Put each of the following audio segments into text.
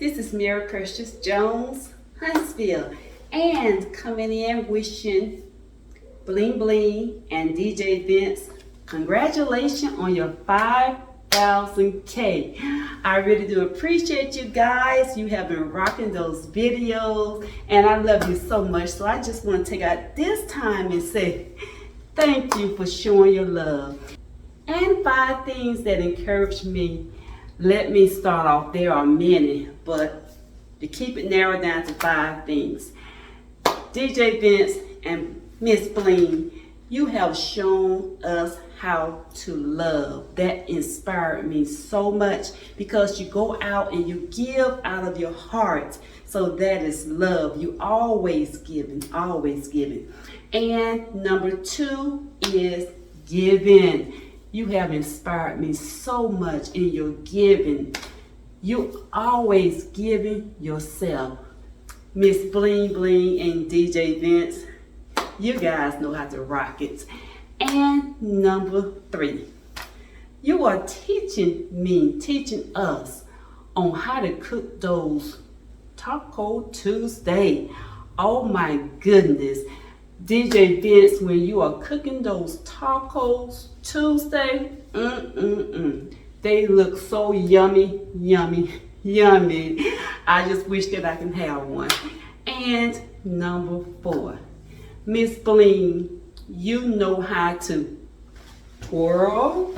This is maryw.jones, Huntsville, and coming in wishing Bling Bling and DJ Vince congratulations on your 5,000K. I really do appreciate you guys. You have been rocking those videos, and I love you so much. So I just want to take out this time and say thank you for showing your love. And 5 things that encouraged me. Let me start off. There are many, but to keep it narrowed down to 5 things. DJ Vince and Miss Bling, you have shown us how to love. That inspired me so much because you go out and you give out of your heart. So that is love. You always giving, always giving. And number 2 is giving. You have inspired me so much in your giving. You always giving yourself. Miss Bling Bling and DJ Vince, you guys know how to rock it. And number 3, you are teaching us on how to cook those Taco Tuesday. Oh my goodness. DJ Vince, when you are cooking those tacos Tuesday, they look so yummy, yummy, yummy. I just wish that I can have one. And number 4, Miss Bling, you know how to twirl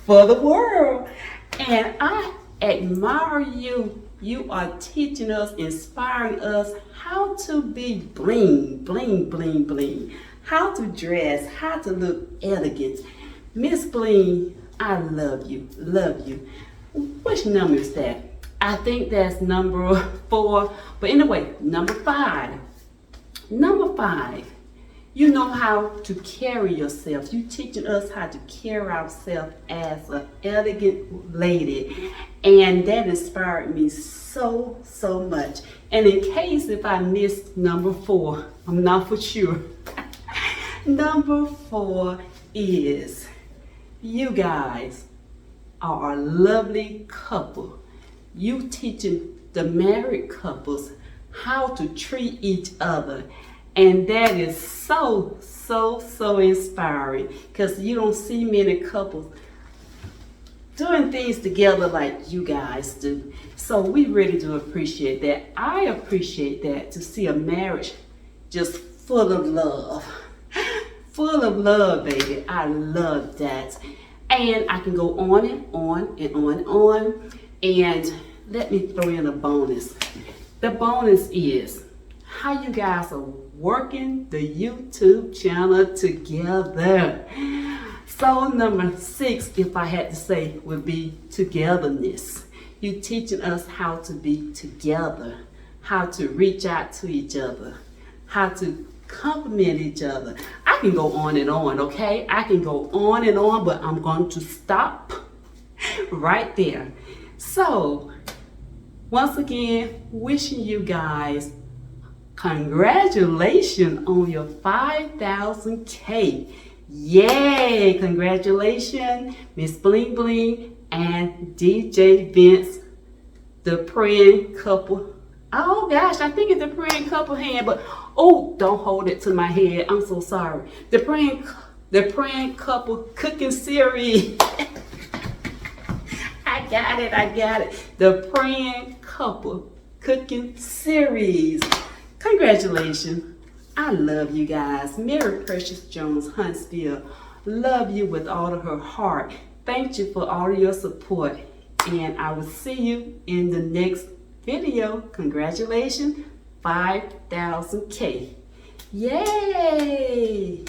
for the world. And I admire you. You are teaching us, inspiring us how to be bling, bling, bling, bling. How to dress, how to look elegant. Miss Bling, I love you, love you. Which number is that? I think that's number 4. But anyway, number 5. Number 5, you know how to carry yourself. You teaching us how to carry ourselves as an elegant lady. And that inspired me so much. And in case if I missed number 4, I'm not for sure. Number 4 is you guys are a lovely couple. You teaching the married couples how to treat each other. And that is so inspiring because you don't see many couples doing things together like you guys do. So we really do appreciate that. I appreciate that, to see a marriage just full of love. Full of love, baby. I love that. And I can go on and on and on and on. And let me throw in a bonus. The bonus is how you guys are working the YouTube channel together. So number 6, if I had to say, would be togetherness. You teaching us how to be together, how to reach out to each other, how to compliment each other. I can go on and on, okay? I can go on and on, but I'm going to stop right there. So once again, wishing you guys congratulations on your 5,000K. Yay! Congratulations, Miss Bling Bling and DJ Vince, the praying couple. Oh gosh, I think it's the praying couple hand, but oh, don't hold it to my head. I'm so sorry. The praying couple cooking series. I got it. The praying couple cooking series. Congratulations. I love you guys. maryw.jones, Huntsville. Love you with all of her heart. Thank you for all of your support. And I will see you in the next video. Congratulations, 5,000K. Yay!